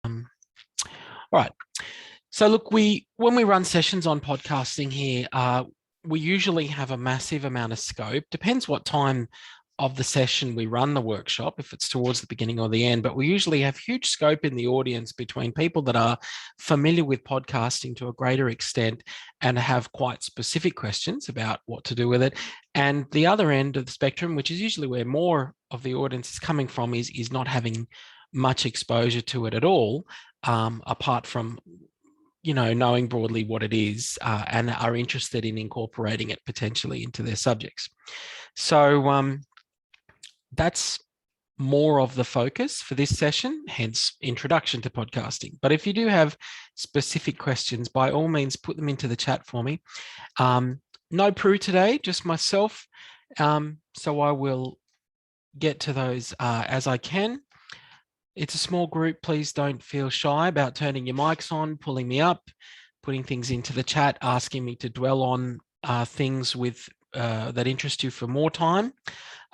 All right. So look, when we run sessions on podcasting here, we usually have a massive amount of scope. Depends what time of the session we run the workshop, if it's towards the beginning or the end, but we usually have huge scope in the audience between people that are familiar with podcasting to a greater extent and have quite specific questions about what to do with it. And the other end of the spectrum, which is usually where more of the audience is coming from, is not having much exposure to it at all, apart from knowing broadly what it is, and are interested in incorporating it potentially into their subjects. So that's more of the focus for this session, hence introduction to podcasting. But if you do have specific questions, by all means, put them into the chat for me. No Prue today, just myself. So I will get to those as I can. It's a small group. Please don't feel shy about turning your mics on, pulling me up, putting things into the chat, asking me to dwell on things that interest you for more time,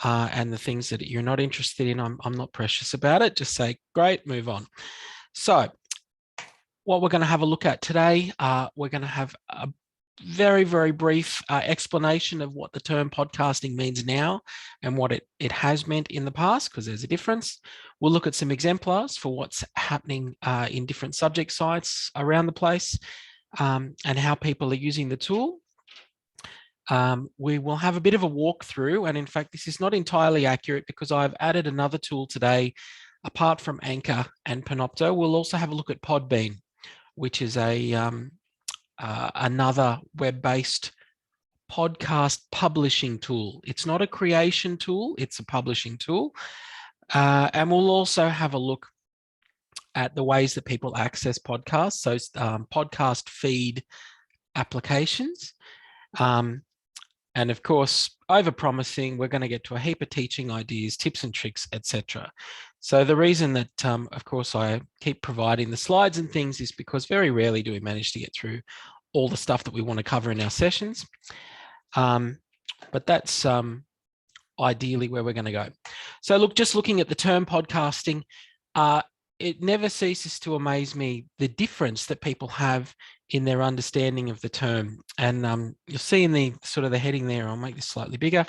and the things that you're not interested in, I'm not precious about it. Just say, great, move on. So what we're going to have a look at today, we're going to have a very, very brief explanation of what the term podcasting means now and what it has meant in the past, because there's a difference. We'll look at some exemplars for what's happening in different subject sites around the place, and how people are using the tool. We will have a bit of a walkthrough, and in fact, this is not entirely accurate because I've added another tool today, apart from Anchor and Panopto. We'll also have a look at Podbean, which is another web-based podcast publishing tool. It's not a creation tool, it's a publishing tool. And we'll also have a look at the ways that people access podcasts, so podcast feed applications. And of course, over-promising, we're going to get to a heap of teaching ideas, tips and tricks, etc. So the reason that, of course, I keep providing the slides and things is because very rarely do we manage to get through all the stuff that we want to cover in our sessions. But that's ideally where we're going to go. So look, just looking at the term podcasting, it never ceases to amaze me the difference that people have in their understanding of the term. And you'll see in the sort of the heading there, I'll make this slightly bigger.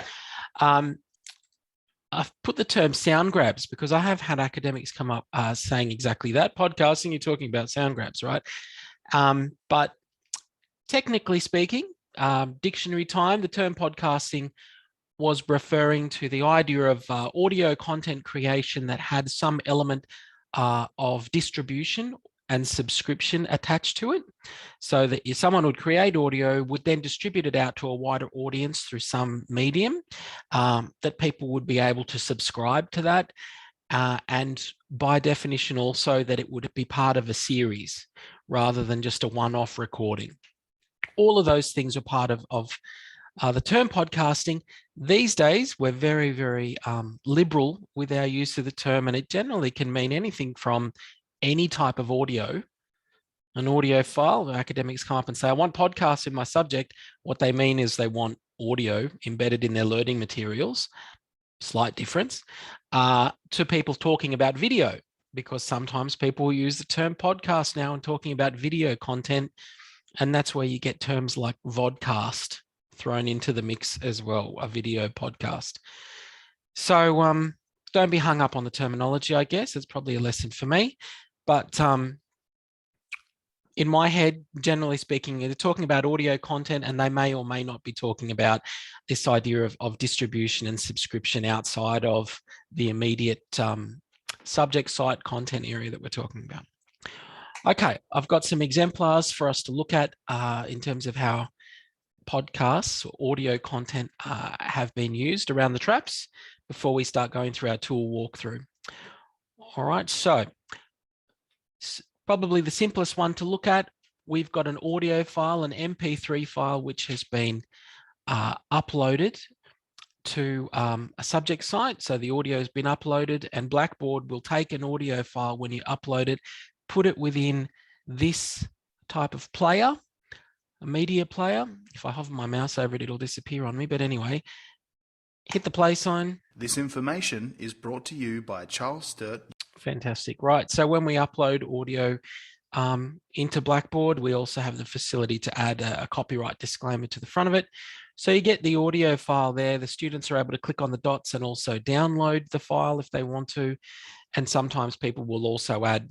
I've put the term sound grabs because I have had academics come up saying exactly that. Podcasting, you're talking about sound grabs, right? But technically speaking, dictionary time, the term podcasting was referring to the idea of audio content creation that had some element of distribution and subscription attached to it, so that if someone would create audio, would then distribute it out to a wider audience through some medium, that people would be able to subscribe to that, and by definition also that it would be part of a series rather than just a one-off recording. All of those things are part of the term podcasting. These days, we're very, very liberal with our use of the term, and it generally can mean anything from any type of audio, an audio file. Academics come up and say, I want podcasts in my subject. What they mean is they want audio embedded in their learning materials, slight difference, to people talking about video, because sometimes people use the term podcast now and talking about video content, and that's where you get terms like vodcast thrown into the mix as well, a video podcast. So don't be hung up on the terminology, I guess. It's probably a lesson for me. But in my head, generally speaking, they're talking about audio content, and they may or may not be talking about this idea of distribution and subscription outside of the immediate subject site content area that we're talking about. Okay, I've got some exemplars for us to look at in terms of how podcasts or audio content have been used around the traps before we start going through our tool walkthrough. All right, so probably the simplest one to look at, we've got an audio file, an MP3 file, which has been uploaded to a subject site. So the audio has been uploaded, and Blackboard will take an audio file when you upload it, put it within this type of player, a media player. If I hover my mouse over it, it'll disappear on me. But anyway, hit the play sign. This information is brought to you by Charles Sturt. Fantastic. Right. So when we upload audio into Blackboard, we also have the facility to add a copyright disclaimer to the front of it. So you get the audio file there. The students are able to click on the dots and also download the file if they want to. And sometimes people will also add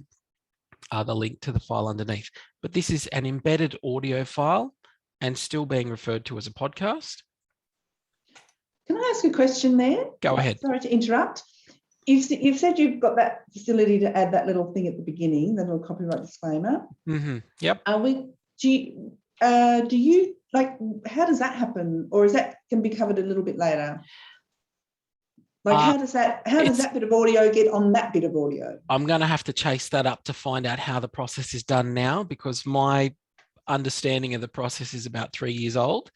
the link to the file underneath. But this is an embedded audio file and still being referred to as a podcast. Can I ask a question there? Go ahead. Sorry to interrupt. You've said you've got that facility to add that little thing at the beginning, the little copyright disclaimer. Yep. Do you like, how does that happen? Or is that can be covered a little bit later? Like how does that bit of audio get on that bit of audio? I'm going to have to chase that up to find out how the process is done now, because my understanding of the process is about 3 years old.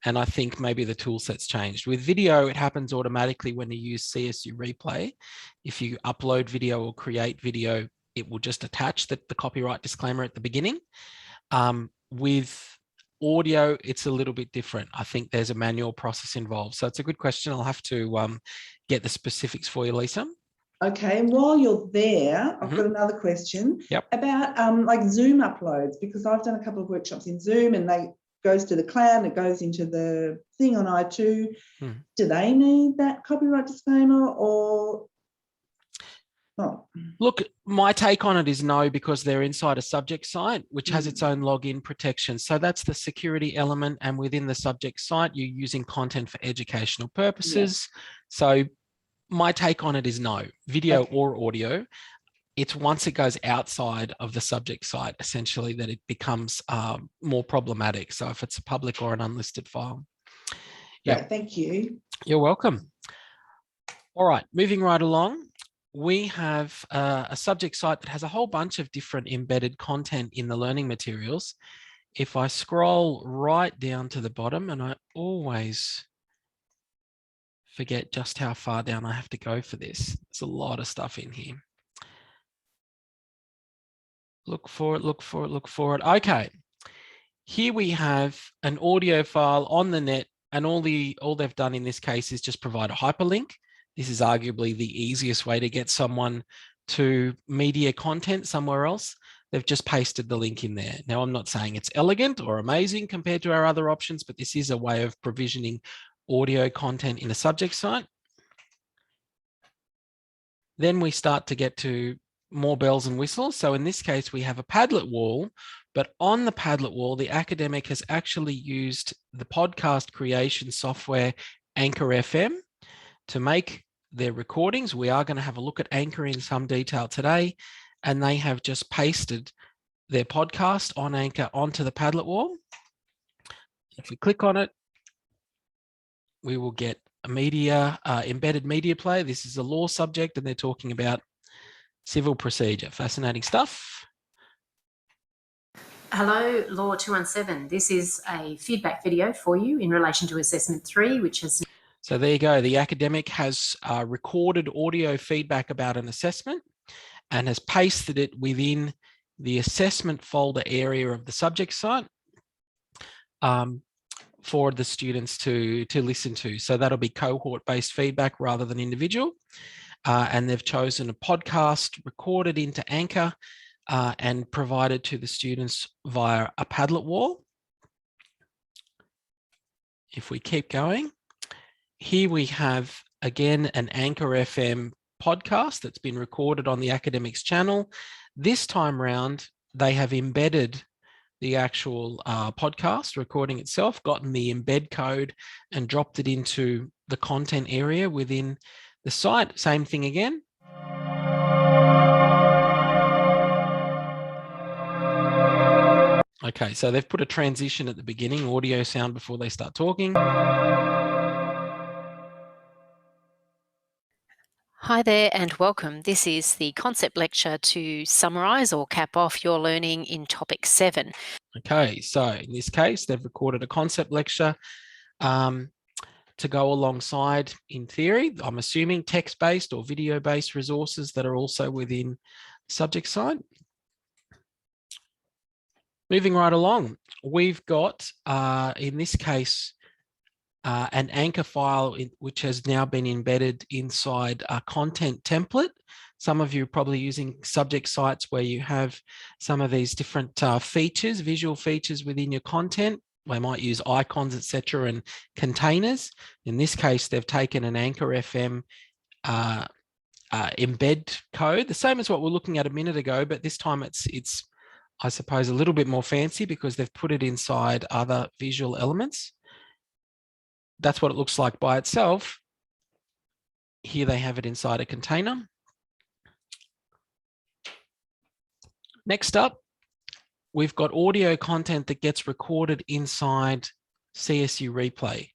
And I think maybe the tool set's changed. With video, it happens automatically when you use CSU Replay. If you upload video or create video, it will just attach the copyright disclaimer at the beginning. With audio, it's a little bit different. I think there's a manual process involved. So it's a good question. I'll have to get the specifics for you, Lisa. Okay, and while you're there, I've got another question about like Zoom uploads, because I've done a couple of workshops in Zoom and they goes to the cloud, it goes into the thing on i2. Do they need that copyright disclaimer or not? Look, my take on it is no, because they're inside a subject site, which has its own login protection. So that's the security element. And within the subject site, you're using content for educational purposes. So my take on it is no, video or audio. It's once it goes outside of the subject site, essentially, that it becomes more problematic. So if it's a public or an unlisted file. Yeah, thank you. You're welcome. All right, moving right along. We have a subject site that has a whole bunch of different embedded content in the learning materials. If I scroll right down to the bottom, and I always forget just how far down I have to go for this. There's a lot of stuff in here. Look for it, look for it, look for it. Okay, here we have an audio file on the net, and all they've done in this case is just provide a hyperlink. This is arguably the easiest way to get someone to media content somewhere else. They've just pasted the link in there. Now, I'm not saying it's elegant or amazing compared to our other options, but this is a way of provisioning audio content in a subject site. Then we start to get to more bells and whistles. So in this case, we have a Padlet wall, but on the Padlet wall, the academic has actually used the podcast creation software Anchor FM to make their recordings. We are going to have a look at Anchor in some detail today, and they have just pasted their podcast on Anchor onto the Padlet wall. If we click on it, we will get a media, embedded media player. This is a law subject, and they're talking about civil procedure. Fascinating stuff. Hello, Law 217. This is a feedback video for you in relation to Assessment 3, which has... So there you go. The academic has recorded audio feedback about an assessment and has pasted it within the assessment folder area of the subject site for the students to listen to. So that'll be cohort-based feedback rather than individual. And they've chosen a podcast recorded into Anchor and provided to the students via a Padlet wall. If we keep going, here we have, again, an Anchor FM podcast that's been recorded on the academics channel. This time round, they have embedded the actual podcast recording itself, gotten the embed code and dropped it into the content area within the site. Same thing again. Okay, so they've put a transition at the beginning, audio sound before they start talking. Hi there and welcome. This is the concept lecture to summarise or cap off your learning in topic 7. Okay, so in this case, they've recorded a concept lecture to go alongside, in theory, I'm assuming text-based or video-based resources that are also within the subject site. Moving right along, we've got, in this case, an Anchor file which has now been embedded inside a content template Some of you are probably using subject sites where you have some of these different features, visual features within your content. They might use icons, etc., and containers. In this case, they've taken an Anchor FM embed code, the same as what we're looking at a minute ago, but this time it's I suppose a little bit more fancy because they've put it inside other visual elements. That's what it looks like by itself. Here they have it inside a container. Next up, we've got audio content that gets recorded inside CSU Replay,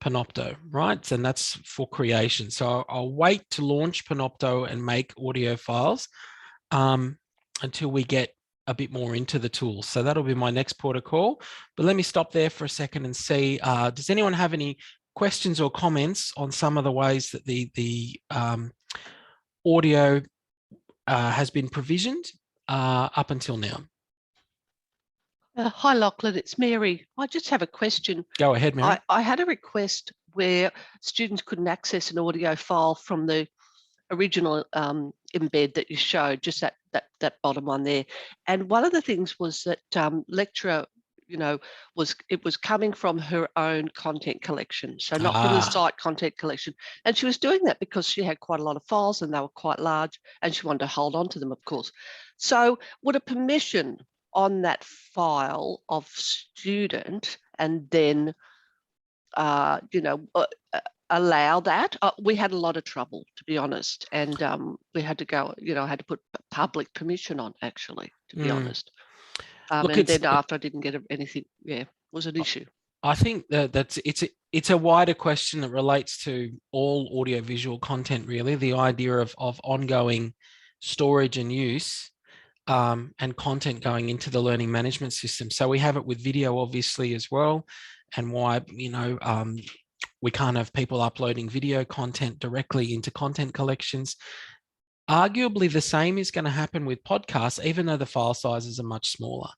Panopto, right? And that's for creation. So I'll wait to launch Panopto and make audio files until we get a bit more into the tools. So that'll be my next port of call. But let me stop there for a second and see, does anyone have any questions or comments on some of the ways that the audio has been provisioned up until now? Hi, Lachlan, it's Mary. I just have a question. Go ahead, Mary. I had a request where students couldn't access an audio file from the original embed that you showed, just that bottom one there. And one of the things was that lecturer, it was coming from her own content collection, so not from the site content collection. And she was doing that because she had quite a lot of files and they were quite large and she wanted to hold on to them, of course. So would a permission on that file of student and then, allow that? We had a lot of trouble, to be honest, and we had to go, I had to put public permission on, actually, to be honest. Look, and then after I didn't get anything, it was an issue. I think that it's a wider question that relates to all audiovisual content, really. The idea of ongoing storage and use and content going into the learning management system. So we have it with video, obviously, as well, and why we can't have people uploading video content directly into content collections. Arguably, the same is going to happen with podcasts, even though the file sizes are much smaller.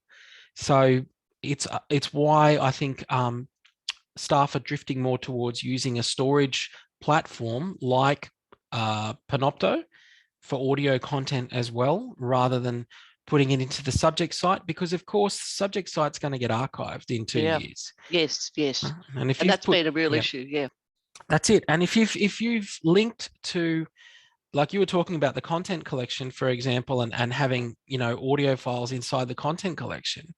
So it's why I think staff are drifting more towards using a storage platform like Panopto for audio content as well, rather than putting it into the subject site, because of course the subject site's going to get archived in 2 years. Yes. And that's been a real issue. Yeah. That's it. And if you've linked to, like you were talking about the content collection, for example, and having, audio files inside the content collection,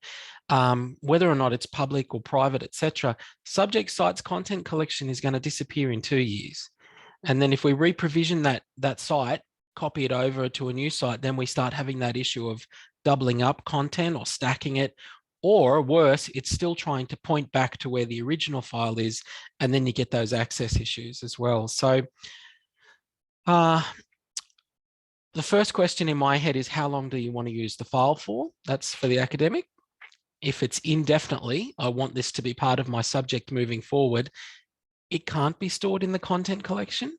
whether or not it's public or private, etc., subject site's content collection is going to disappear in 2 years. And then if we reprovision that site, copy it over to a new site, then we start having that issue of doubling up content or stacking it, or worse, it's still trying to point back to where the original file is, and then you get those access issues as well. So the first question in my head is, how long do you want to use the file for? That's for the academic. If it's indefinitely, I want this to be part of my subject moving forward, it can't be stored in the content collection.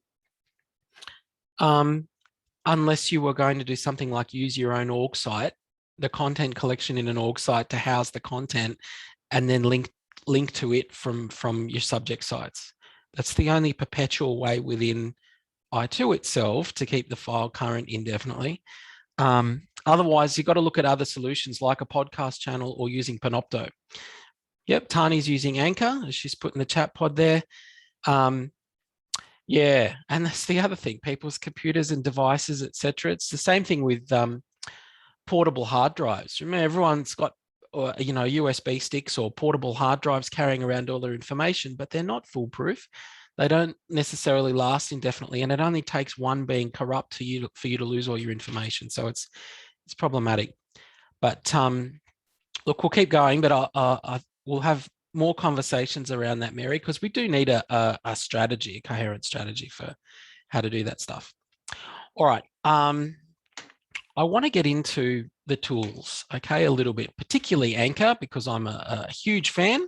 Unless you were going to do something like use your own org site, the content collection in an org site to house the content, and then link to it from your subject sites. That's the only perpetual way within I2 itself to keep the file current indefinitely. Otherwise, you've got to look at other solutions like a podcast channel or using Panopto. Yep, Tani's using Anchor, as she's put in the chat pod there. Yeah, and that's the other thing, people's computers and devices, etc. It's the same thing with portable hard drives. Remember, everyone's got USB sticks or portable hard drives carrying around all their information, but they're not foolproof. They don't necessarily last indefinitely, and it only takes one being corrupt for you to lose all your information. So it's problematic. But look, we'll keep going, but we'll have more conversations around that, Mary, because we do need a strategy, a coherent strategy for how to do that stuff. All right. I want to get into the tools, okay, a little bit, particularly Anchor, because I'm a huge fan.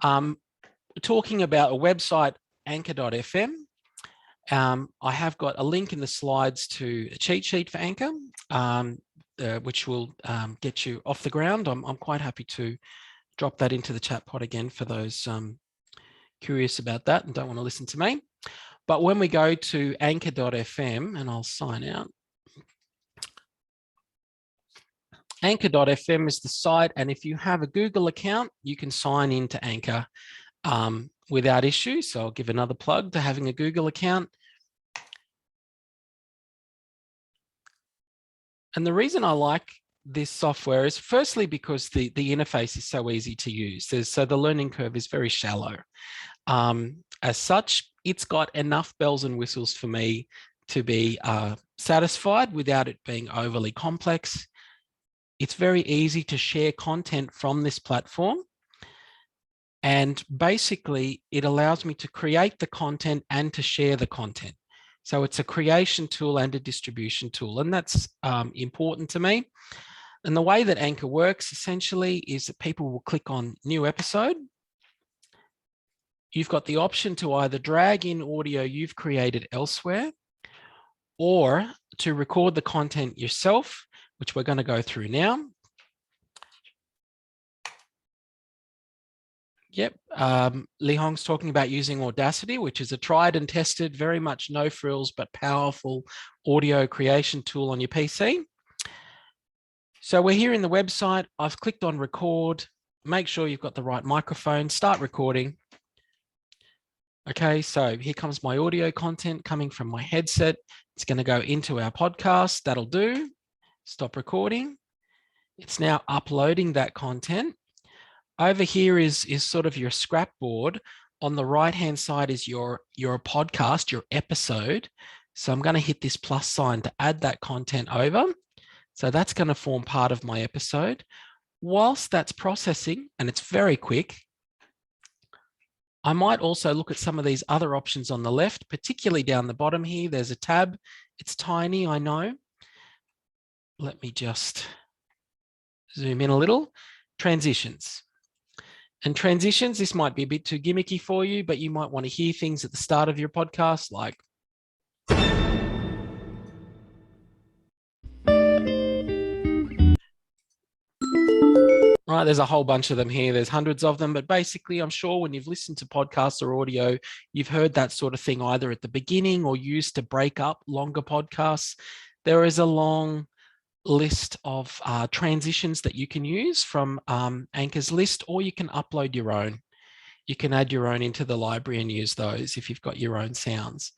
We're talking about a website, anchor.fm. I have got a link in the slides to a cheat sheet for Anchor, which will get you off the ground. I'm quite happy to drop that into the chat pod again for those curious about that and don't want to listen to me. But when we go to anchor.fm, and I'll sign out, Anchor.fm is the site. And if you have a Google account, you can sign into Anchor without issue. So I'll give another plug to having a Google account. And the reason I like this software is firstly because the interface is so easy to use. So the learning curve is very shallow. As such, it's got enough bells and whistles for me to be satisfied without it being overly complex. It's very easy to share content from this platform. And basically, it allows me to create the content and to share the content. So it's a creation tool and a distribution tool, and that's important to me. And the way that Anchor works essentially is that people will click on new episode. You've got the option to either drag in audio you've created elsewhere or to record the content yourself, which we're going to go through now. Yep, Li Hong's talking about using Audacity, which is a tried and tested, very much no frills, but powerful audio creation tool on your PC. So we're here in the website. I've clicked on record. Make sure you've got the right microphone. Start recording. Okay, so here comes my audio content coming from my headset. It's going to go into our podcast. That'll do. Stop recording. It's now uploading that content. Over here is sort of your scrap board. On the right-hand side is your podcast, your episode. So I'm going to hit this plus sign to add that content over. So that's going to form part of my episode. Whilst that's processing, and it's very quick, I might also look at some of these other options on the left, particularly down the bottom here. There's a tab. It's tiny, I know. Let me just zoom in a little. Transitions. And transitions, this might be a bit too gimmicky for you, but you might want to hear things at the start of your podcast like right, there's a whole bunch of them here. There's hundreds of them, but basically, I'm sure when you've listened to podcasts or audio, you've heard that sort of thing either at the beginning or used to break up longer podcasts. There is a long list of transitions that you can use from Anchor's list, or you can upload your own. You can add your own into the library and use those if you've got your own sounds.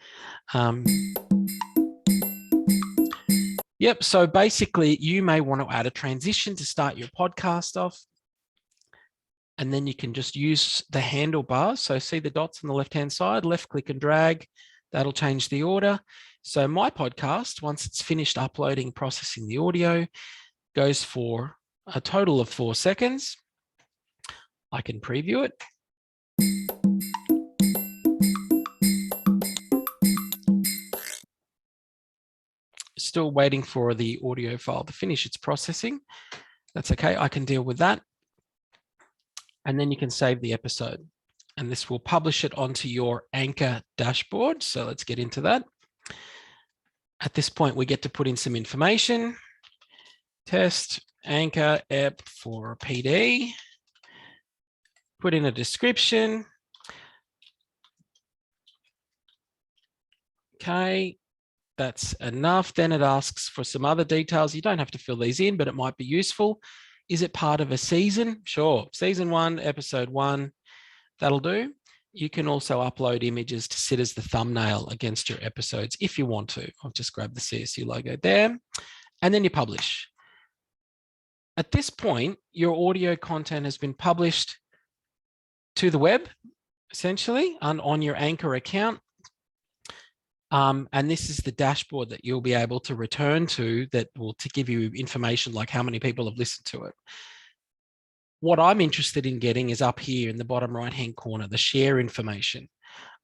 Yep, so basically you may want to add a transition to start your podcast off, and then you can just use the handlebars. So see the dots on the left-hand side, left click and drag, that'll change the order. So my podcast, once it's finished uploading, processing the audio, goes for a total of 4 seconds. I can preview it. Still waiting for the audio file to finish its processing. That's okay, I can deal with that. And then you can save the episode. And this will publish it onto your Anchor dashboard. So let's get into that. At this point, we get to put in some information. Test Anchor app for PD. Put in a description. Okay, that's enough. Then it asks for some other details. You don't have to fill these in, but it might be useful. Is it part of a season? Sure. Season 1, episode 1. That'll do. You can also upload images to sit as the thumbnail against your episodes if you want to. I'll just grab the CSU logo there, and then you publish. At this point, your audio content has been published to the web, essentially, on your Anchor account. And this is the dashboard that you'll be able to return to that will give you information like how many people have listened to it. What I'm interested in getting is up here in the bottom right-hand corner, the share information.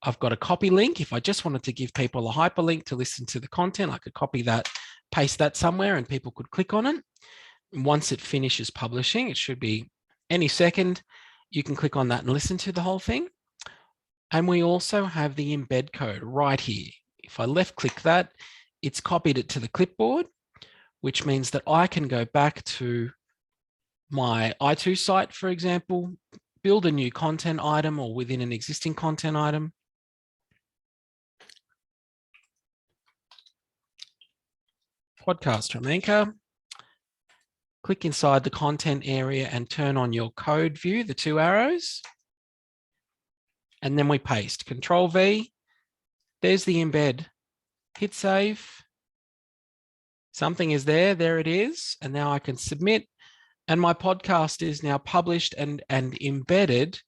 I've got a copy link. If I just wanted to give people a hyperlink to listen to the content, I could copy that, paste that somewhere, and people could click on it. And once it finishes publishing, it should be any second, you can click on that and listen to the whole thing. And we also have the embed code right here. If I left click that, it's copied it to the clipboard, which means that I can go back to my i2 site, for example, build a new content item or within an existing content item. Podcast from Anchor. click inside the content area and turn on your code view, the 2 arrows. And then we paste. Control V. There's the embed. Hit save. Something is there. There it is. And now I can submit. And my podcast is now published and embedded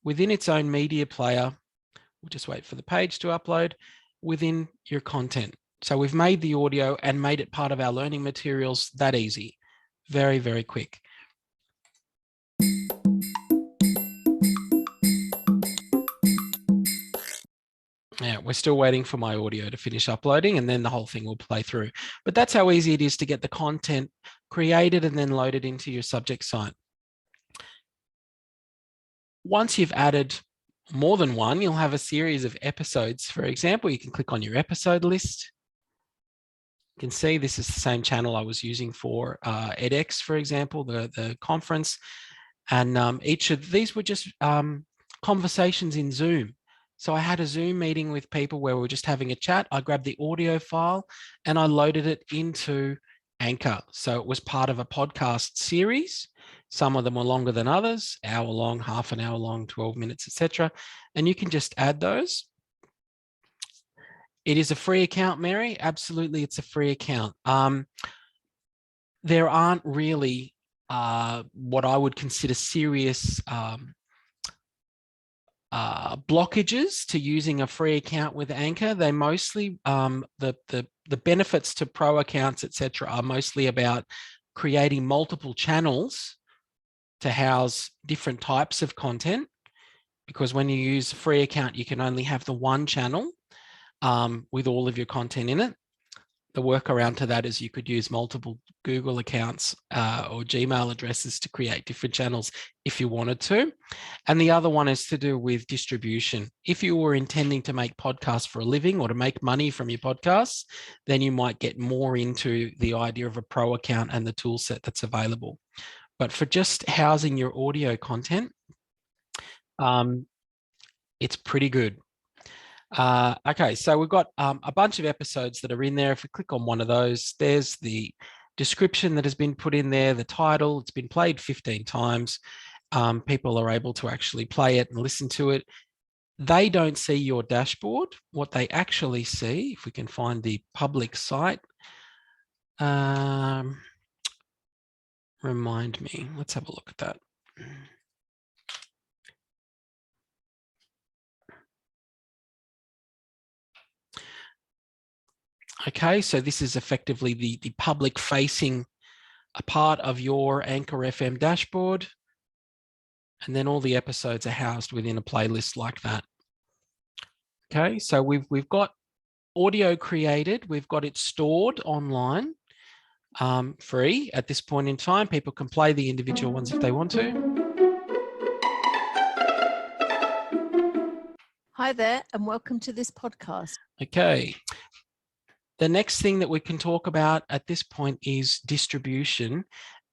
within its own media player. We'll just wait for the page to upload within your content. So we've made the audio and made it part of our learning materials that easy. Very, very quick. Yeah, we're still waiting for my audio to finish uploading and then the whole thing will play through. But that's how easy it is to get the content created and then loaded into your subject site. Once you've added more than one, you'll have a series of episodes. For example, you can click on your episode list. You can see this is the same channel I was using for edX, for example, the conference. And each of these were just conversations in Zoom. So I had a Zoom meeting with people where we were just having a chat. I grabbed the audio file and I loaded it into Anchor. So it was part of a podcast series. Some of them were longer than others, hour long, half an hour long, 12 minutes, etc. And you can just add those. It is a free account, Mary. Absolutely, it's a free account. There aren't really what I would consider serious blockages to using a free account with Anchor. They mostly, the benefits to pro accounts, etc., are mostly about creating multiple channels to house different types of content. Because when you use a free account, you can only have the one channel with all of your content in it. The workaround to that is you could use multiple Google accounts or Gmail addresses to create different channels if you wanted to. And the other one is to do with distribution. If you were intending to make podcasts for a living or to make money from your podcasts, then you might get more into the idea of a pro account and the tool set that's available. But for just housing your audio content, it's pretty good. Okay, so we've got a bunch of episodes that are in there. If we click on one of those, there's the description that has been put in there, the title. It's been played 15 times. People are able to actually play it and listen to it. They don't see your dashboard. What they actually see, if we can find the public site, remind me, let's have a look at that. Okay, so this is effectively the public facing a part of your Anchor FM dashboard. And then all the episodes are housed within a playlist like that. Okay, so we've got audio created. We've got it stored online, free at this point in time. People can play the individual ones if they want to. Hi there, and welcome to this podcast. Okay. The next thing that we can talk about at this point is distribution,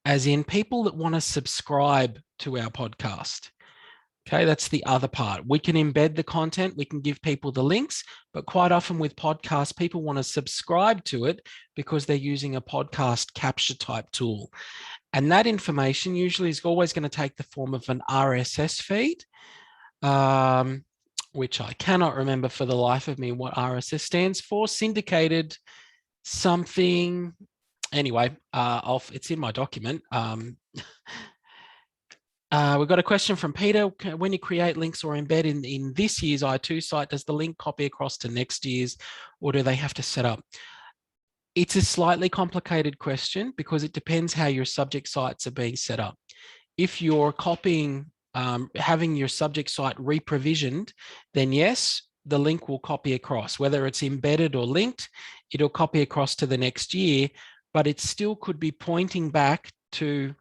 as in people that want to subscribe to our podcast. Okay, that's the other part. We can embed the content, we can give people the links, but quite often with podcasts, people want to subscribe to it because they're using a podcast capture type tool. And that information usually is always going to take the form of an RSS feed, which I cannot remember for the life of me what RSS stands for. Syndicated something. Anyway, it's in my document. We've got a question from Peter. When you create links or embed in this year's i2 site, does the link copy across to next year's, or do they have to set up? It's a slightly complicated question because it depends how your subject sites are being set up. If you're copying, having your subject site reprovisioned, then yes, the link will copy across. Whether it's embedded or linked, it'll copy across to the next year, but it still could be pointing back to,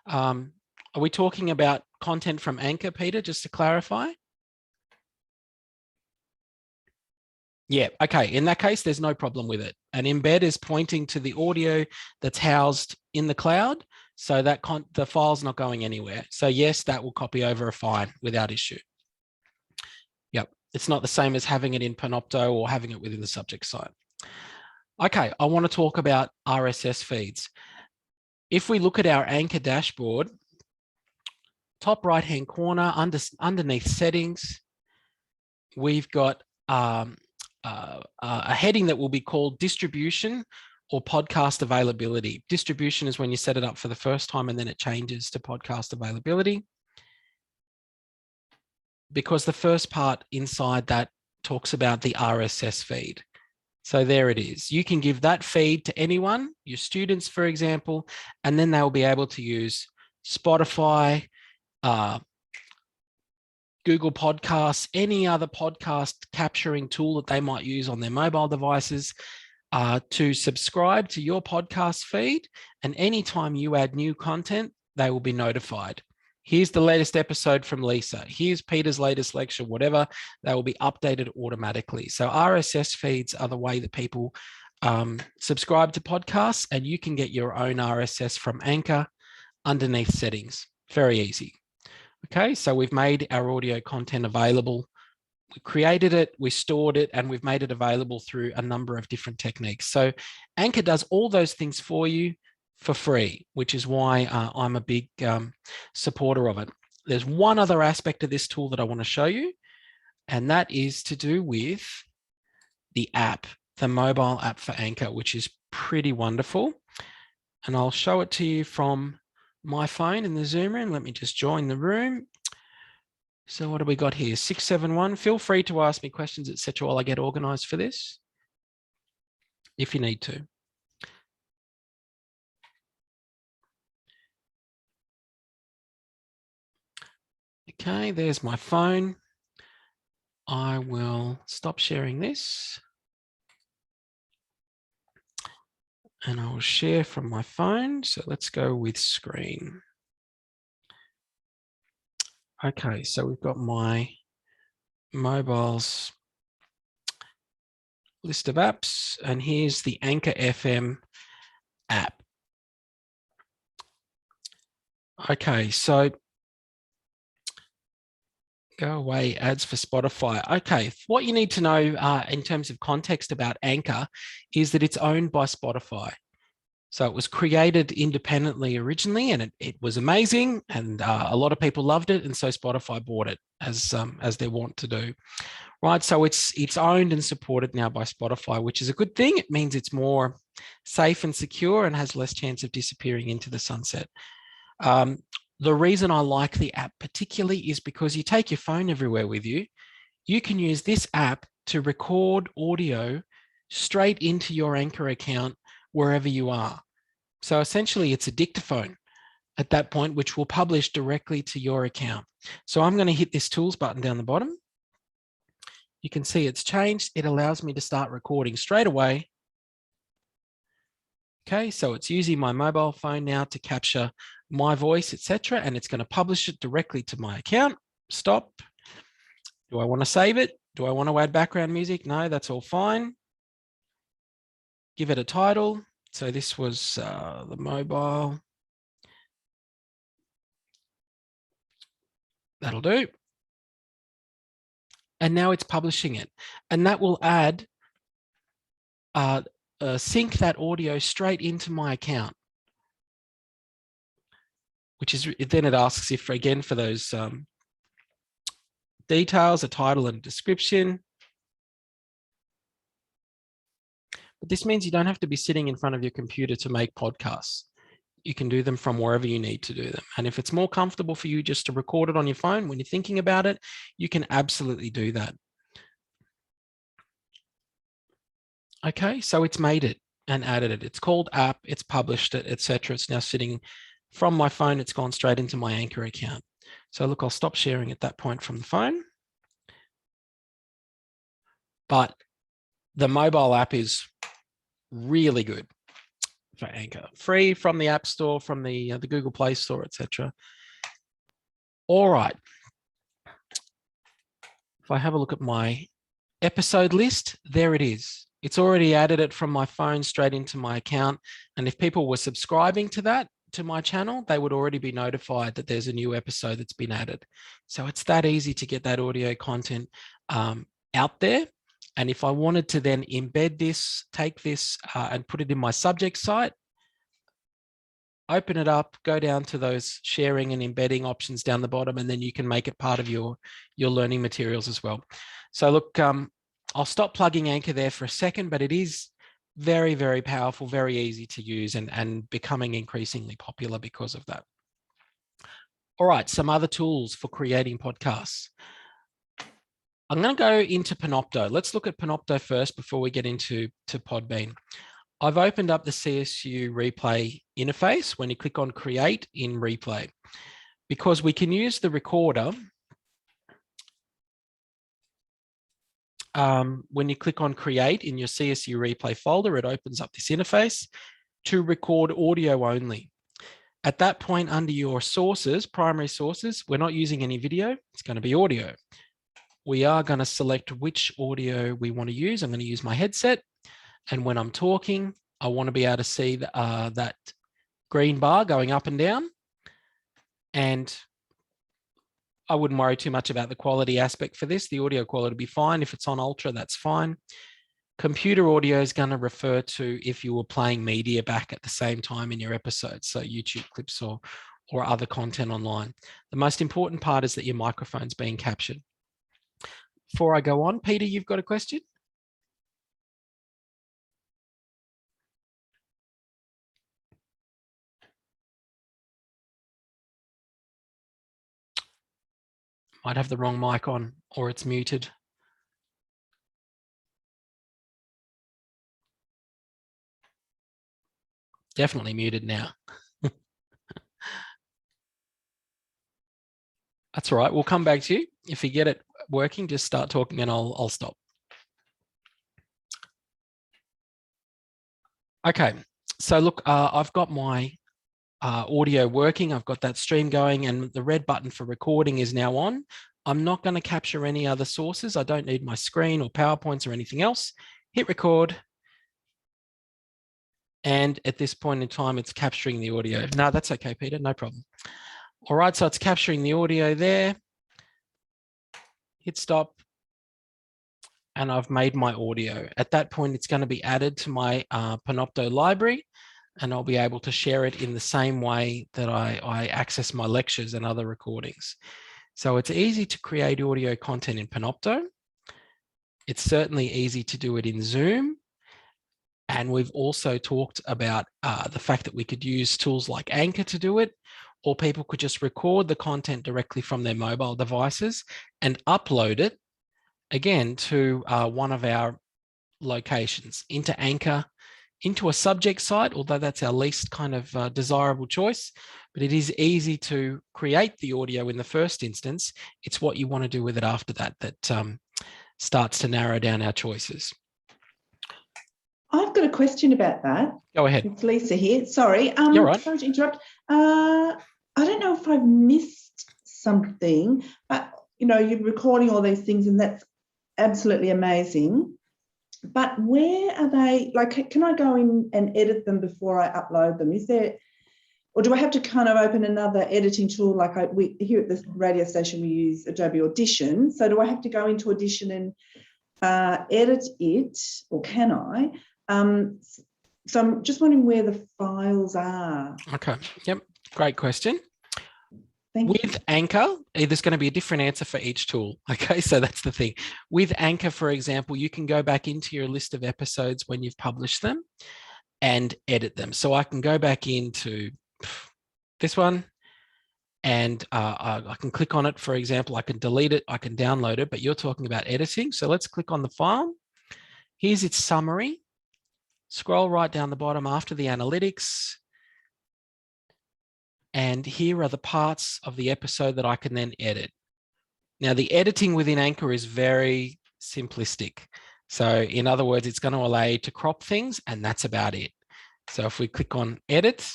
are we talking about content from Anchor, Peter, just to clarify? Yeah, okay. In that case, there's no problem with it. An embed is pointing to the audio that's housed in the cloud, so that the file's not going anywhere. So yes, that will copy over fine without issue. Yep, it's not the same as having it in Panopto or having it within the subject site. Okay, I want to talk about RSS feeds. if we look at our Anchor dashboard, top right-hand corner, underneath settings, we've got a heading that will be called distribution or podcast availability. Distribution is when you set it up for the first time and then it changes to podcast availability, because the first part inside that talks about the RSS feed. So there it is. You can give that feed to anyone, your students, for example, and then they'll be able to use Spotify, Google Podcasts, any other podcast capturing tool that they might use on their mobile devices to subscribe to your podcast feed. And anytime you add new content, they will be notified. Here's the latest episode from Lisa. Here's Peter's latest lecture, whatever. They will be updated automatically. So RSS feeds are the way that people subscribe to podcasts, and you can get your own RSS from Anchor underneath settings. Very easy. Okay, so we've made our audio content available. We created it, we stored it, and we've made it available through a number of different techniques. So Anchor does all those things for you for free, which is why I'm a big supporter of it. There's one other aspect of this tool that I want to show you, and that is to do with the app, the mobile app for Anchor, which is pretty wonderful. And I'll show it to you from my phone in the Zoom room. Let me just join the room. So what do we got here? 671. Feel free to ask me questions, etc., while I get organized for this, if you need to. Okay, there's my phone. I will stop sharing this. And I'll share from my phone. So let's go with screen. Okay, so we've got my mobile's list of apps, and here's the Anchor FM app. Okay, so go away, ads for Spotify. Okay, what you need to know in terms of context about Anchor is that it's owned by Spotify. So it was created independently originally, and it was amazing, and a lot of people loved it, and so Spotify bought it as they want to do. Right, so it's owned and supported now by Spotify, which is a good thing. It means it's more safe and secure and has less chance of disappearing into the sunset. The reason I like the app particularly is because you take your phone everywhere with you. You can use this app to record audio straight into your Anchor account wherever you are. So essentially it's a dictaphone at that point, which will publish directly to your account. So I'm going to hit this tools button down the bottom. You can see it's changed. It allows me to start recording straight away. Okay, so it's using my mobile phone now to capture my voice, etc., and it's going to publish it directly to my account. Stop. Do I want to save it? Do I want to add background music? No, that's all fine. Give it a title. So this was the mobile. That'll do. And now it's publishing it. And that will add, sync that audio straight into my account. Which is, then it asks if, again, for those details, a title and description. But this means you don't have to be sitting in front of your computer to make podcasts. You can do them from wherever you need to do them. And if it's more comfortable for you just to record it on your phone when you're thinking about it, you can absolutely do that. Okay, so it's made it and added it. It's called app, it's published it, etc. It's now sitting from my phone. It's gone straight into my Anchor account. So look, I'll stop sharing at that point from the phone. But the mobile app is really good for Anchor, free from the App Store, from the Google Play Store, etc. All right. If I have a look at my episode list, there it is. It's already added it from my phone straight into my account. And if people were subscribing to that, to my channel, they would already be notified that there's a new episode that's been added. So it's that easy to get that audio content out there. And if I wanted to then embed this, take this and put it in my subject site, open it up, go down to those sharing and embedding options down the bottom, and then you can make it part of your learning materials as well. So look, I'll stop plugging Anchor there for a second, but it is very, very powerful, very easy to use, and becoming increasingly popular because of that. All right, some other tools for creating podcasts. I'm going to go into Panopto. Let's look at Panopto first before we get into Podbean. I've opened up the CSU Replay interface when you click on Create in Replay, because we can use the recorder. When you click on Create in your CSU Replay folder, it opens up this interface to record audio only. At that point, under your sources, primary sources, we're not using any video. It's going to be audio. We are going to select which audio we want to use. I'm going to use my headset. And when I'm talking, I want to be able to see that green bar going up and down. And I wouldn't worry too much about the quality aspect for this. The audio quality will be fine. If it's on ultra, that's fine. Computer audio is going to refer to if you were playing media back at the same time in your episodes, so YouTube clips or other content online. The most important part is that your microphone's being captured. Before I go on, Peter, you've got a question? Might have the wrong mic on, or it's muted. Definitely muted now. That's all right. We'll come back to you. If you get it working, just start talking and I'll stop. Okay. So look, I've got my audio working. I've got that stream going, and the red button for recording is now on. I'm not going to capture any other sources. I don't need my screen or PowerPoints or anything else. Hit record. And at this point in time, it's capturing the audio. No, that's okay, Peter, no problem. All right, so it's capturing the audio there. Hit stop. And I've made my audio. At that point, it's going to be added to my Panopto library, and I'll be able to share it in the same way that I access my lectures and other recordings. So it's easy to create audio content in Panopto. It's certainly easy to do it in Zoom. And we've also talked about the fact that we could use tools like Anchor to do it, or people could just record the content directly from their mobile devices and upload it, again, to one of our locations, into Anchor, into a subject site, although that's our least kind of desirable choice. But it is easy to create the audio in the first instance. It's what you want to do with it after that that starts to narrow down our choices. I've got a question about that. Go ahead. It's Lisa here. Sorry. You're right. Sorry to interrupt. I don't know if I've missed something, but you're recording all these things, and that's absolutely amazing. But where are they? Like, can I go in and edit them before I upload them? Is there, or do I have to kind of open another editing tool? Like we here at the radio station, we use Adobe Audition. So do I have to go into Audition and edit it, or can I? So I'm just wondering where the files are. Okay. Yep. Great question. Thank With you. Anchor, there's going to be a different answer for each tool. Okay, so that's the thing. With Anchor, for example, you can go back into your list of episodes when you've published them and edit them. So I can go back into this one and I can click on it. For example, I can delete it, I can download it, but you're talking about editing. So let's click on the file. Here's its summary. Scroll right down the bottom after the analytics. And here are the parts of the episode that I can then edit. Now, the editing within Anchor is very simplistic. So in other words, it's going to allow you to crop things, and that's about it. So if we click on edit,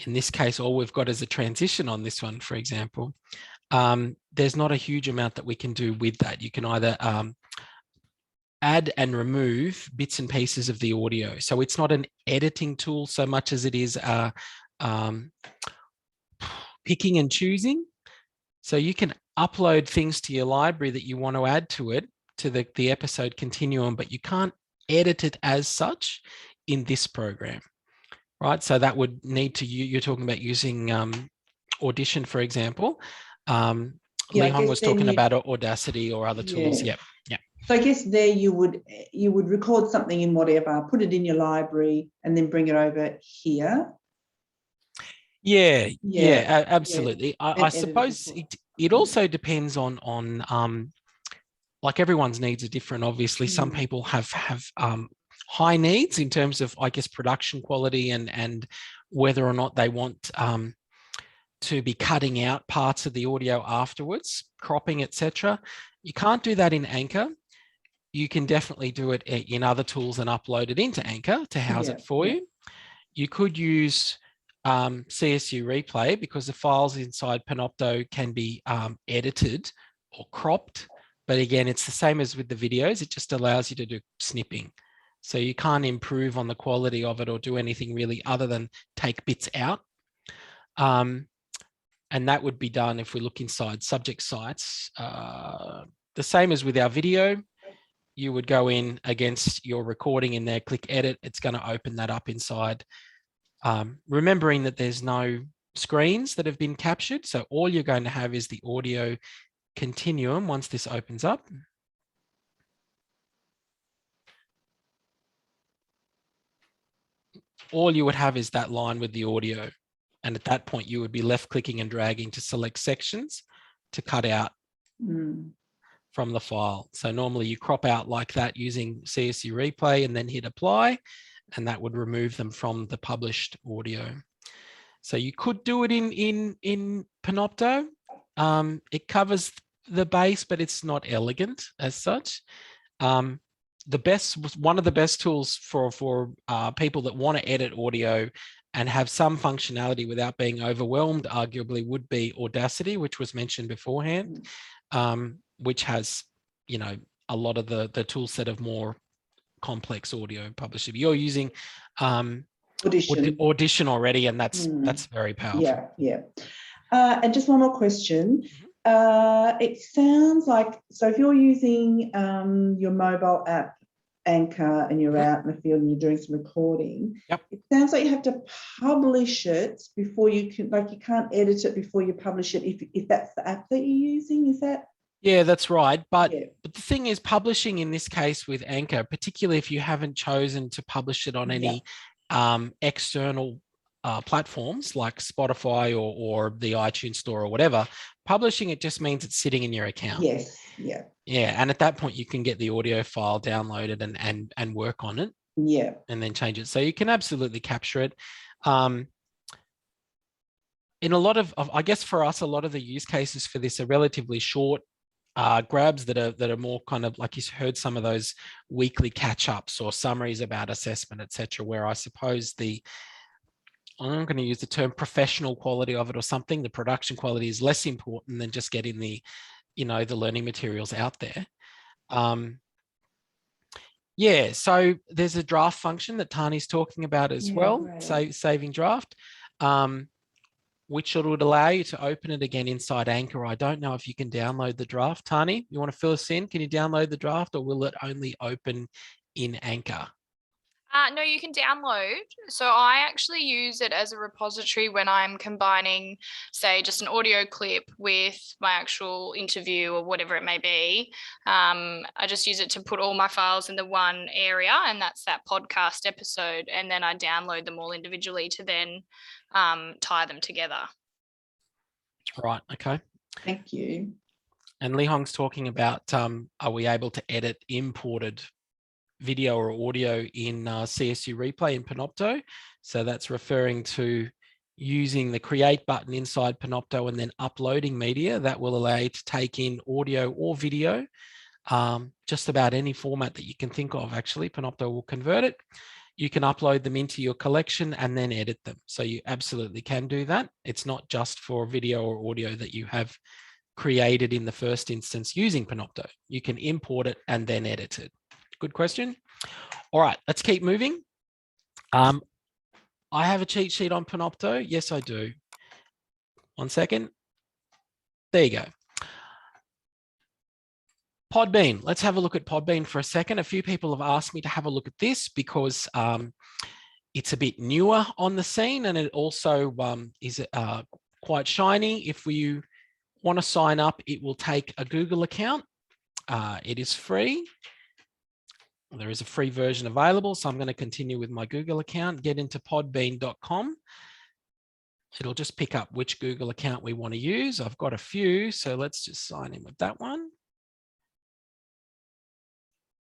in this case, all we've got is a transition on this one, for example. There's not a huge amount that we can do with that. You can either add and remove bits and pieces of the audio. So it's not an editing tool so much as it is picking and choosing. So you can upload things to your library that you want to add to it, to the episode continuum, but you can't edit it as such in this program. right? So that would need to, you're talking about using Audition, for example. Li Hong was talking about Audacity or other tools. Yeah. So I guess there you would record something in whatever, put it in your library, and then bring it over here. Yeah, absolutely. I suppose it also depends on like everyone's needs are different. Obviously, some people have high needs in terms of, I guess, production quality and whether or not they want to be cutting out parts of the audio afterwards, cropping, etc. You can't do that in Anchor. You can definitely do it in other tools and upload it into Anchor to house it for you. You could use CSU Replay because the files inside Panopto can be edited or cropped. But again, it's the same as with the videos. It just allows you to do snipping. So you can't improve on the quality of it or do anything really other than take bits out. And that would be done if we look inside subject sites. The same as with our video. You would go in against your recording in there, click edit. It's going to open that up inside. Remembering that there's no screens that have been captured. So all you're going to have is the audio continuum once this opens up. All you would have is that line with the audio. And at that point, you would be left clicking and dragging to select sections to cut out from the file. So normally you crop out like that using CSU Replay and then hit apply, and that would remove them from the published audio. So you could do it in Panopto. It covers the base, but it's not elegant as such. One of the best tools for people that want to edit audio and have some functionality without being overwhelmed, arguably, would be Audacity, which was mentioned beforehand, which has, a lot of the tool set of more complex audio publishing. You're using Audition already, and that's very powerful. Yeah. And just one more question. It sounds like, so if you're using your mobile app Anchor and you're out in the field and you're doing some recording, it sounds like you have to publish it before you can, like you can't edit it before you publish it if that's the app that you're using. Is that? Yeah, that's right. But the thing is, publishing in this case with Anchor, particularly if you haven't chosen to publish it on any external platforms like Spotify or the iTunes store or whatever, publishing it just means it's sitting in your account. Yes. Yeah. Yeah. And at that point, you can get the audio file downloaded and work on it. Yeah. And then change it. So you can absolutely capture it. In a lot of, I guess for us, a lot of the use cases for this are relatively short grabs that are more kind of like you heard some of those weekly catch-ups or summaries about assessment, etc., where I suppose I'm going to use the term professional quality of it or something. The production quality is less important than just getting the learning materials out there. So there's a draft function that Tani's talking about as well. Right. So saving draft, which would allow you to open it again inside Anchor. I don't know if you can download the draft. Tani, you want to fill us in? Can you download the draft, or will it only open in Anchor? No, you can download. So I actually use it as a repository when I'm combining, say, just an audio clip with my actual interview or whatever it may be. I just use it to put all my files in the one area, and that's that podcast episode. And then I download them all individually to then tie them together. Right. Okay. Thank you. And Li Hong's talking about, are we able to edit imported video or audio in CSU Replay in Panopto? So that's referring to using the create button inside Panopto and then uploading media. That will allow you to take in audio or video, just about any format that you can think of. Actually, Panopto will convert it. You can upload them into your collection and then edit them. So you absolutely can do that. It's not just for video or audio that you have created in the first instance using Panopto. You can import it and then edit it. Good question. All right, let's keep moving. I have a cheat sheet on Panopto. Yes, I do. 1 second. There you go. Podbean. Let's have a look at Podbean for a second. A few people have asked me to have a look at this because It's a bit newer on the scene, and it also is quite shiny. If you want to sign up, it will take a Google account. It is free. There is a free version available, so I'm going to continue with my Google account, get into podbean.com. It'll just pick up which Google account we want to use. I've got a few, so let's just sign in with that one.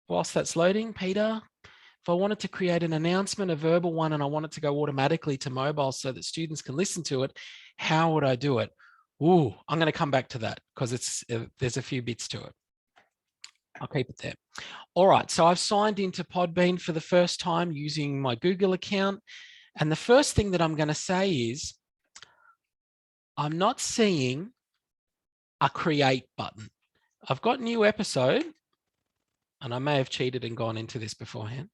Whilst that's loading, Peter, if I wanted to create an announcement, a verbal one, and I want it to go automatically to mobile so that students can listen to it, how would I do it? Ooh, I'm going to come back to that because there's a few bits to it. I'll keep it there. All right, so I've signed into Podbean for the first time using my Google account. And the first thing that I'm going to say is, I'm not seeing a create button. I've got new episode, and I may have cheated and gone into this beforehand.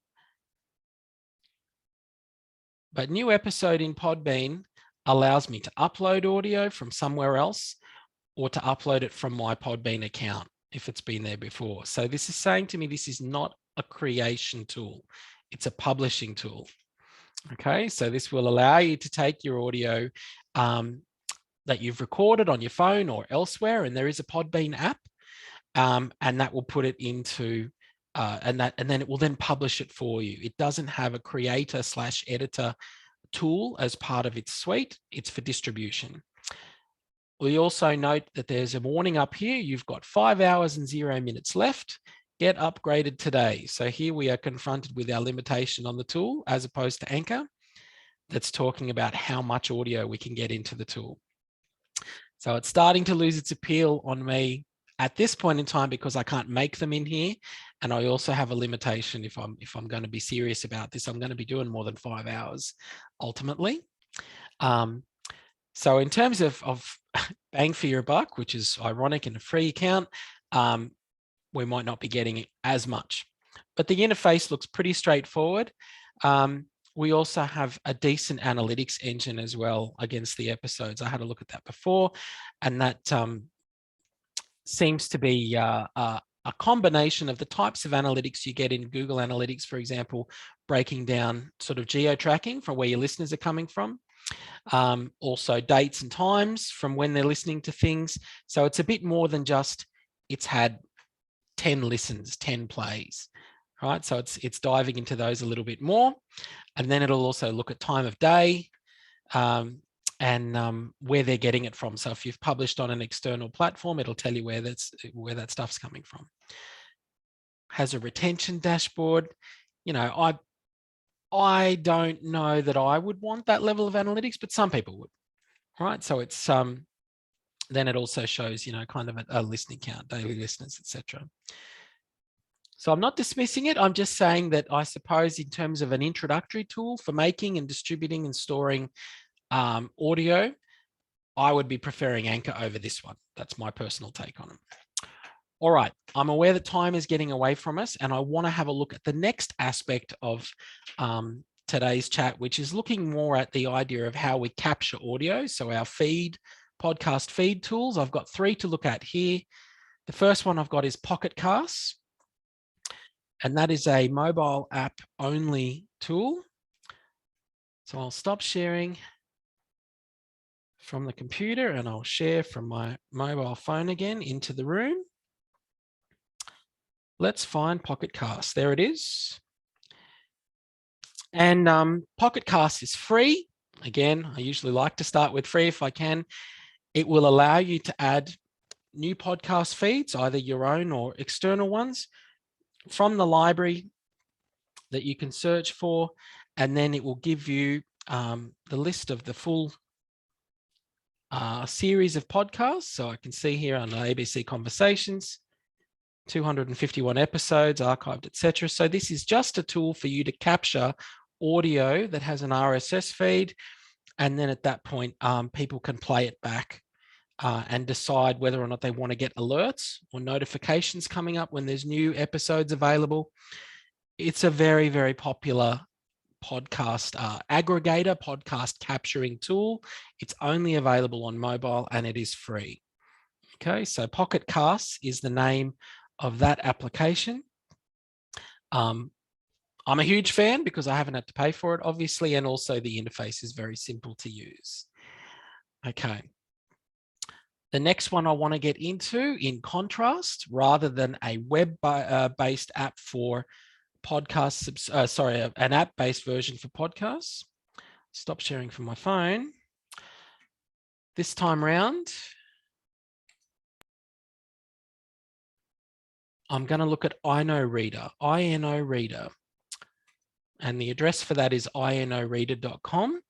But new episode in Podbean allows me to upload audio from somewhere else or to upload it from my Podbean account if it's been there before. So this is saying to me, this is not a creation tool. It's a publishing tool. Okay, so this will allow you to take your audio that you've recorded on your phone or elsewhere, and there is a Podbean app, and that will put it into, and then it will then publish it for you. It doesn't have a creator/editor tool as part of its suite. It's for distribution. We also note that there's a warning up here. You've got 5 hours and 0 minutes left. Get upgraded today. So here we are confronted with our limitation on the tool as opposed to Anchor that's talking about how much audio we can get into the tool. So it's starting to lose its appeal on me at this point in time because I can't make them in here. And I also have a limitation if I'm going to be serious about this. I'm going to be doing more than 5 hours ultimately. So in terms of bang for your buck, which is ironic in a free account, we might not be getting as much. But the interface looks pretty straightforward. We also have a decent analytics engine as well against the episodes. I had a look at that before, and that seems to be a combination of the types of analytics you get in Google Analytics, for example, breaking down sort of geo-tracking from where your listeners are coming from. Also dates and times from when they're listening to things. So it's a bit more than just it's had 10 listens, 10 plays, right? So it's diving into those a little bit more. And then it'll also look at time of day and where they're getting it from. So if you've published on an external platform, it'll tell you where that stuff's coming from. Has a retention dashboard. You know, I don't know that I would want that level of analytics, but some people would, right? So it's then it also shows, you know, kind of a listening count, daily listeners, etc. So I'm not dismissing it. I'm just saying that I suppose in terms of an introductory tool for making and distributing and storing audio, I would be preferring Anchor over this one. That's my personal take on it. All right, I'm aware that time is getting away from us, and I want to have a look at the next aspect of today's chat, which is looking more at the idea of how we capture audio. So our podcast feed tools, I've got 3 to look at here. The first one I've got is Pocket Casts, and that is a mobile app only tool. So I'll stop sharing from the computer and I'll share from my mobile phone again into the room. Let's find Pocket Cast. There it is. And Pocket Cast is free. Again, I usually like to start with free if I can. It will allow you to add new podcast feeds, either your own or external ones, from the library that you can search for. And then it will give you the list of the full series of podcasts. So I can see here on the ABC Conversations, 251 episodes archived, etc. So this is just a tool for you to capture audio that has an RSS feed. And then at that point, people can play it back and decide whether or not they want to get alerts or notifications coming up when there's new episodes available. It's a very, very popular podcast aggregator, podcast capturing tool. It's only available on mobile and it is free. Okay, so Pocket Casts is the name of that application. I'm a huge fan because I haven't had to pay for it, obviously, and also the interface is very simple to use. Okay. The next one I want to get into, in contrast, rather than a web-based app for podcasts, an app-based version for podcasts. Stop sharing from my phone. This time round, I'm going to look at INOreader, I-N-O-Reader. And the address for that is inoreader.com.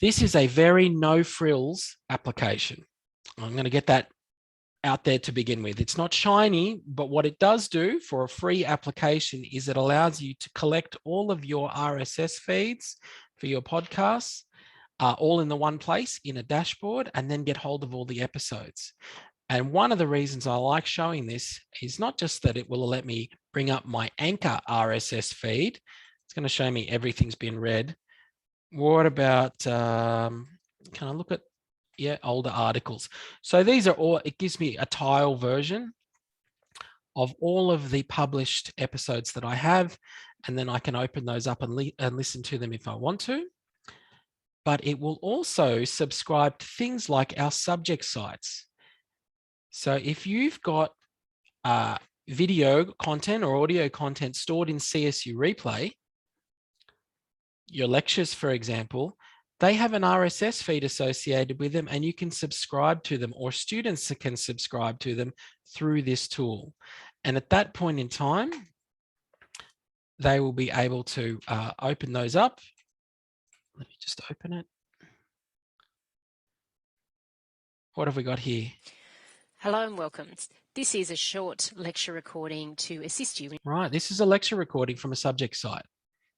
This is a very no-frills application. I'm going to get that out there to begin with. It's not shiny, but what it does do for a free application is it allows you to collect all of your RSS feeds for your podcasts, all in the one place in a dashboard, and then get hold of all the episodes. And one of the reasons I like showing this is not just that it will let me bring up my Anchor RSS feed. It's going to show me everything's been read. What about, can I look at, older articles. So these are all, it gives me a tile version of all of the published episodes that I have, and then I can open those up and listen to them if I want to. But it will also subscribe to things like our subject sites. So if you've got video content or audio content stored in CSU Replay, your lectures, for example, they have an RSS feed associated with them, and you can subscribe to them, or students can subscribe to them through this tool. And at that point in time, they will be able to open those up. Let me just open it. What have we got here? Hello and welcome. This is a short lecture recording to assist you. Right, this is a lecture recording from a subject site.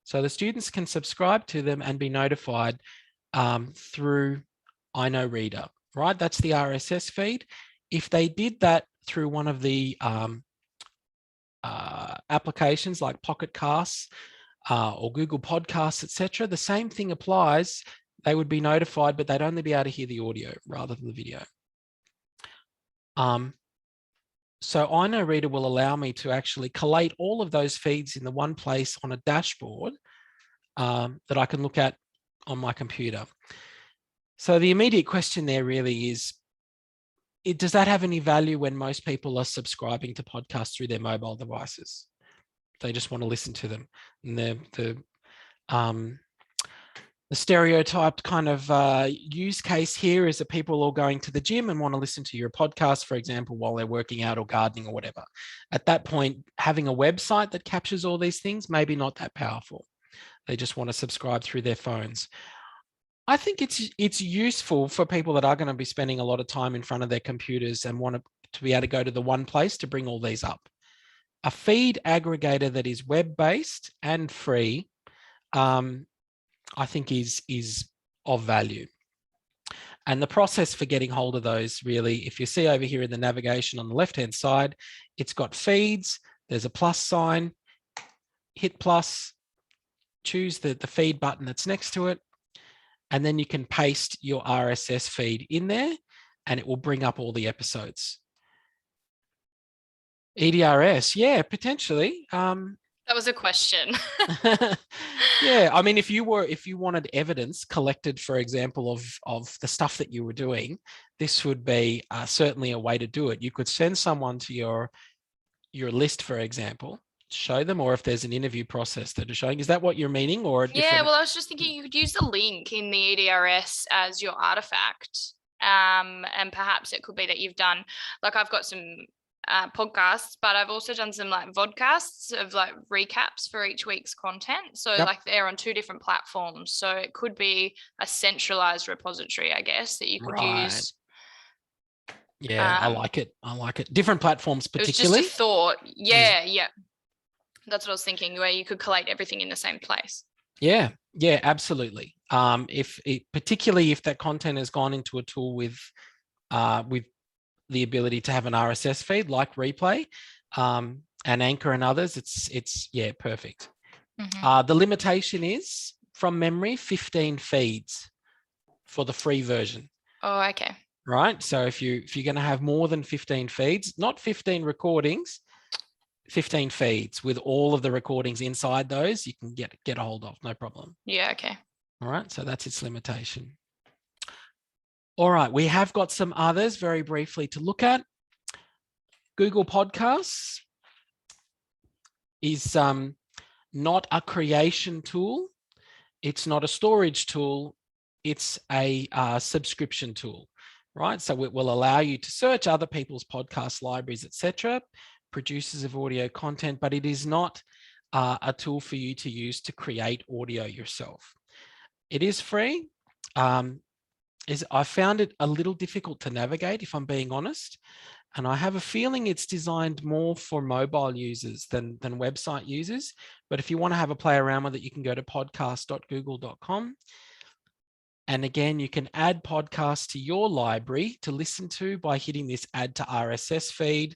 So the students can subscribe to them and be notified through INOreader, right? That's the RSS feed. If they did that through one of the applications like Pocket Casts or Google Podcasts, etc., the same thing applies. They would be notified, but they'd only be able to hear the audio rather than the video. So INOreader will allow me to actually collate all of those feeds in the one place on a dashboard that I can look at on my computer. So the immediate question there really is, does that have any value when most people are subscribing to podcasts through their mobile devices? They just want to listen to them. And the stereotyped kind of use case here is that people are going to the gym and want to listen to your podcast, for example, while they're working out or gardening or whatever. At that point, having a website that captures all these things, maybe not that powerful. They just want to subscribe through their phones. I think it's useful for people that are going to be spending a lot of time in front of their computers and want to be able to go to the one place to bring all these up. A feed aggregator that is web-based and free, I think is of value. And the process for getting hold of those really, if you see over here in the navigation on the left-hand side, it's got feeds, there's a plus sign, hit plus, choose the feed button that's next to it, and then you can paste your RSS feed in there and it will bring up all the episodes. EDRS, yeah, potentially. That was a question. Yeah, I mean, if you wanted evidence collected, for example, of the stuff that you were doing, this would be certainly a way to do it. You could send someone to your list, for example, show them, or if there's an interview process that is showing. Is that what you're meaning? Or yeah, well, I was just thinking you could use the link in the EDRS as your artifact. And perhaps it could be that you've done, like I've got some podcasts, but I've also done some like vodcasts of like recaps for each week's content. So Yep. like they're on 2 different platforms. So it could be a centralized repository, I guess, that you could use. Yeah, I like it. Different platforms particularly. It was just a thought. Yeah. That's what I was thinking, where you could collate everything in the same place. Yeah, absolutely. Particularly if that content has gone into a tool with the ability to have an RSS feed like Replay and Anchor and others, it's perfect. Mm-hmm. The limitation is, from memory, 15 feeds for the free version. Oh, okay. Right. So if you're going to have more than 15 feeds, not 15 recordings, 15 feeds with all of the recordings inside those, you can get a hold of, no problem. Yeah, okay. All right, so that's its limitation. All right, we have got some others very briefly to look at. Google Podcasts is not a creation tool. It's not a storage tool. It's a subscription tool, right? So it will allow you to search other people's podcast libraries, etc., producers of audio content, but it is not a tool for you to use to create audio yourself. It is free. I found it a little difficult to navigate, if I'm being honest. And I have a feeling it's designed more for mobile users than website users. But if you want to have a play around with it, you can go to podcast.google.com. And again, you can add podcasts to your library to listen to by hitting this add to RSS feed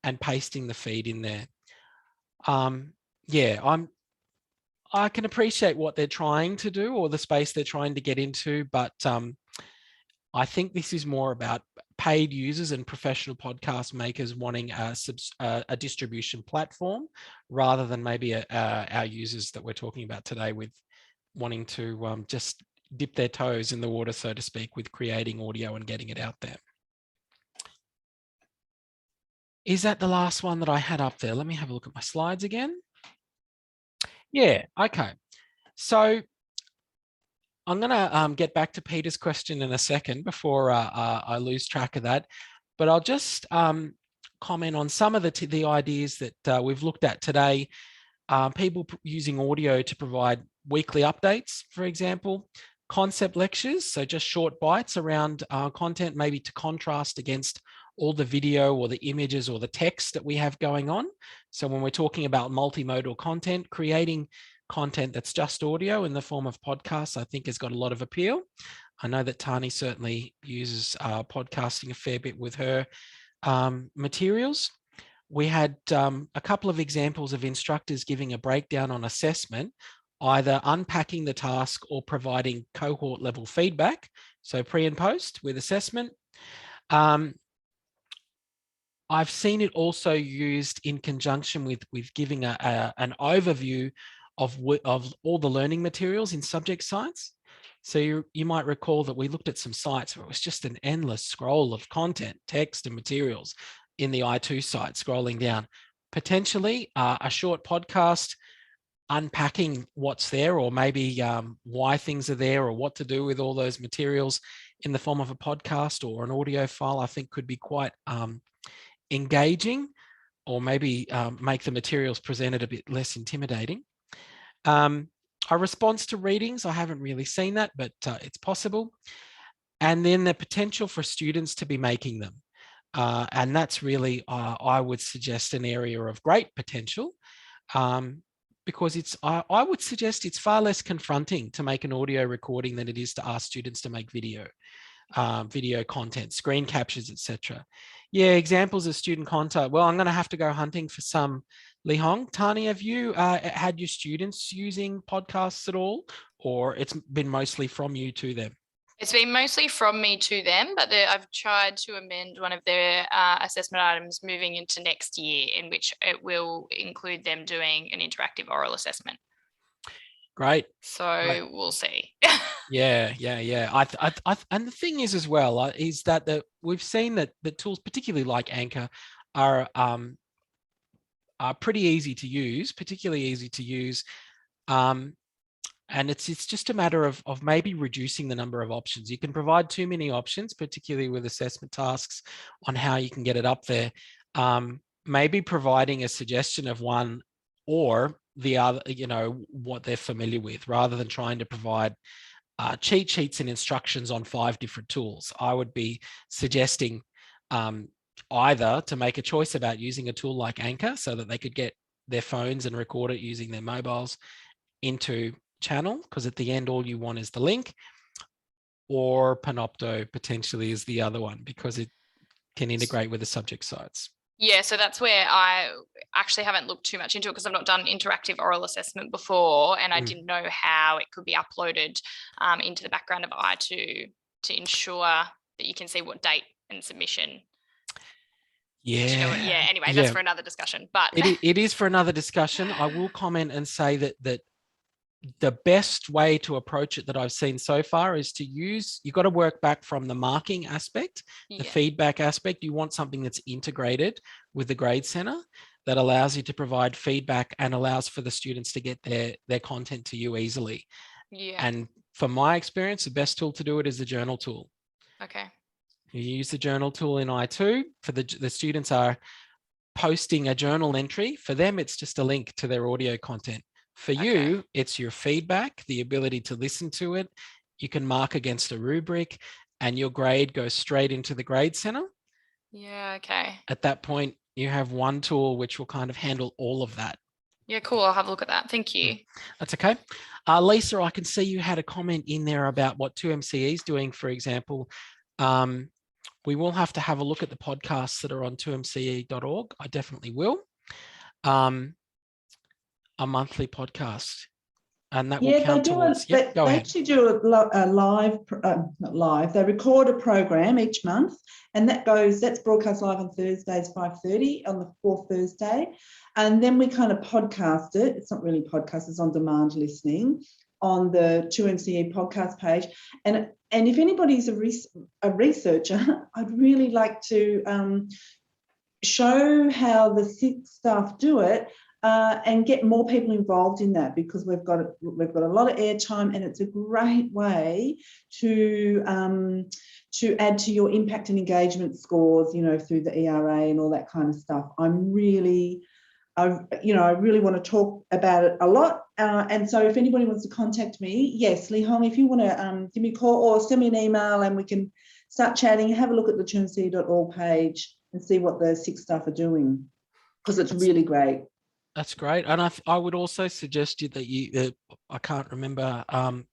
and pasting the feed in there. I can appreciate what they're trying to do or the space they're trying to get into, but I think this is more about paid users and professional podcast makers wanting a distribution platform rather than maybe our users that we're talking about today with wanting to just dip their toes in the water, so to speak, with creating audio and getting it out there. Is that the last one that I had up there? Let me have a look at my slides again. Yeah, okay. So I'm going to get back to Peter's question in a second before I lose track of that. But I'll just comment on some of the ideas that we've looked at today. People using audio to provide weekly updates, for example, concept lectures, so just short bites around content, maybe to contrast against all the video or the images or the text that we have going on. So when we're talking about multimodal content, creating content that's just audio in the form of podcasts, I think has got a lot of appeal. I know that Tani certainly uses podcasting a fair bit with her materials. We had a couple of examples of instructors giving a breakdown on assessment, either unpacking the task or providing cohort level feedback, so pre and post with assessment. I've seen it also used in conjunction with giving an overview of all the learning materials in subject sites. So you might recall that we looked at some sites where it was just an endless scroll of content, text and materials in the I2 site, scrolling down. Potentially a short podcast unpacking what's there, or maybe why things are there or what to do with all those materials in the form of a podcast or an audio file, I think could be quite engaging, or maybe make the materials presented a bit less intimidating. A response to readings, I haven't really seen that, but it's possible. And then the potential for students to be making them. And that's really, I would suggest, an area of great potential, because I would suggest it's far less confronting to make an audio recording than it is to ask students to make video content, screen captures, etc. Yeah, examples of student content. Well, I'm going to have to go hunting for some. Li Hong, Tani, have you had your students using podcasts at all, or it's been mostly from you to them? It's been mostly from me to them, but I've tried to amend one of their assessment items moving into next year, in which it will include them doing an interactive oral assessment. Great. So Great. We'll see. Yeah. And the thing is as well, is that we've seen that the tools, particularly like Anchor, are pretty easy to use, particularly easy to use. And it's just a matter of maybe reducing the number of options. You can provide too many options, particularly with assessment tasks, on how you can get it up there. Maybe providing a suggestion of one or the other, what they're familiar with, rather than trying to provide cheat sheets and instructions on 5 different tools. I would be suggesting either to make a choice about using a tool like Anchor so that they could get their phones and record it using their mobiles into channel, because at the end all you want is the link, or Panopto potentially is the other one, because it can integrate with the subject sites. Yeah, so that's where I actually haven't looked too much into it, because I've not done interactive oral assessment before, and I didn't know how it could be uploaded into the background of I2 to ensure that you can see what date and submission. Yeah. Anyway, that's for another discussion. But it is for another discussion. I will comment and say that the best way to approach it that I've seen so far is to you've got to work back from the marking aspect, the feedback aspect. You want something that's integrated with the grade center that allows you to provide feedback and allows for the students to get their content to you easily. Yeah. And from my experience, the best tool to do it is the journal tool. Okay. You use the journal tool in I2 for the students are posting a journal entry. For them, it's just a link to their audio content. For you, it's your feedback, the ability to listen to it. You can mark against a rubric and your grade goes straight into the grade center. Yeah, okay. At that point, you have one tool which will kind of handle all of that. Yeah, cool. I'll have a look at that. Thank you. That's okay. Lisa, I can see you had a comment in there about what 2MCE is doing, for example. We will have to have a look at the podcasts that are on 2mce.org. I definitely will. A monthly podcast, and that will count towards. They actually do a live, not live. They record a program each month, and that's broadcast live on Thursdays 5:30 on the fourth Thursday, and then we kind of podcast it. It's not really podcast; it's on demand listening on the 2MCE podcast page. And if anybody's a researcher, I'd really like to show how the SIT staff do it. And get more people involved in that, because we've got a lot of airtime, and it's a great way to add to your impact and engagement scores, through the ERA and all that kind of stuff. I really want to talk about it a lot. And so if anybody wants to contact me, yes, Li Hong, if you want to give me a call or send me an email and we can start chatting, have a look at the chumc.org page and see what the SIC staff are doing, because it's really great. That's great. And I would also suggest that I can't remember her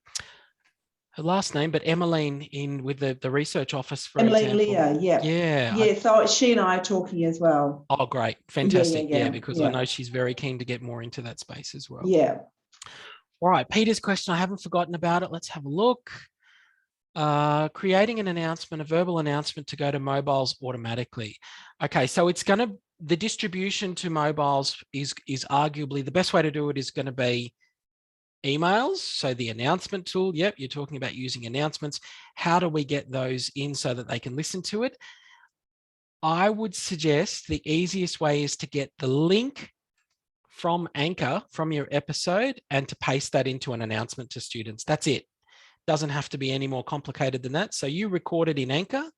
last name, but Emmeline with the research office, for example. Leah, yeah. So she and I are talking as well. Oh, great. Fantastic. Yeah, because I know she's very keen to get more into that space as well. Yeah. All right. Peter's question, I haven't forgotten about it. Let's have a look. Creating a verbal announcement to go to mobiles automatically. Okay, so the distribution to mobiles is arguably the best way to do it is going to be emails. So the announcement tool, yep, you're talking about using announcements. How do we get those in so that they can listen to it? I would suggest the easiest way is to get the link from Anchor, from your episode, and to paste that into an announcement to students. That's it. Doesn't have to be any more complicated than that. So you record it in Anchor,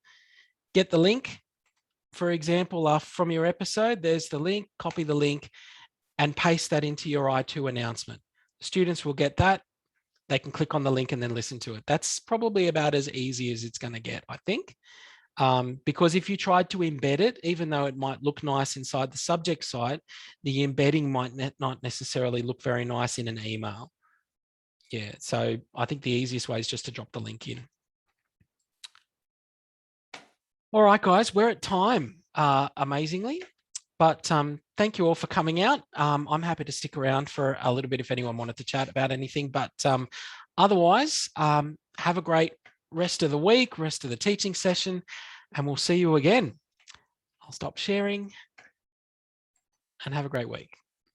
get the link, for example, from your episode, there's the link, copy the link and paste that into your I2 announcement. Students will get that. They can click on the link and then listen to it. That's probably about as easy as it's going to get, I think. Because if you tried to embed it, even though it might look nice inside the subject site, the embedding might not necessarily look very nice in an email. Yeah, so I think the easiest way is just to drop the link in. All right, guys, we're at time, amazingly. But thank you all for coming out. I'm happy to stick around for a little bit if anyone wanted to chat about anything. But otherwise, have a great rest of the week, rest of the teaching session, and we'll see you again. I'll stop sharing and have a great week.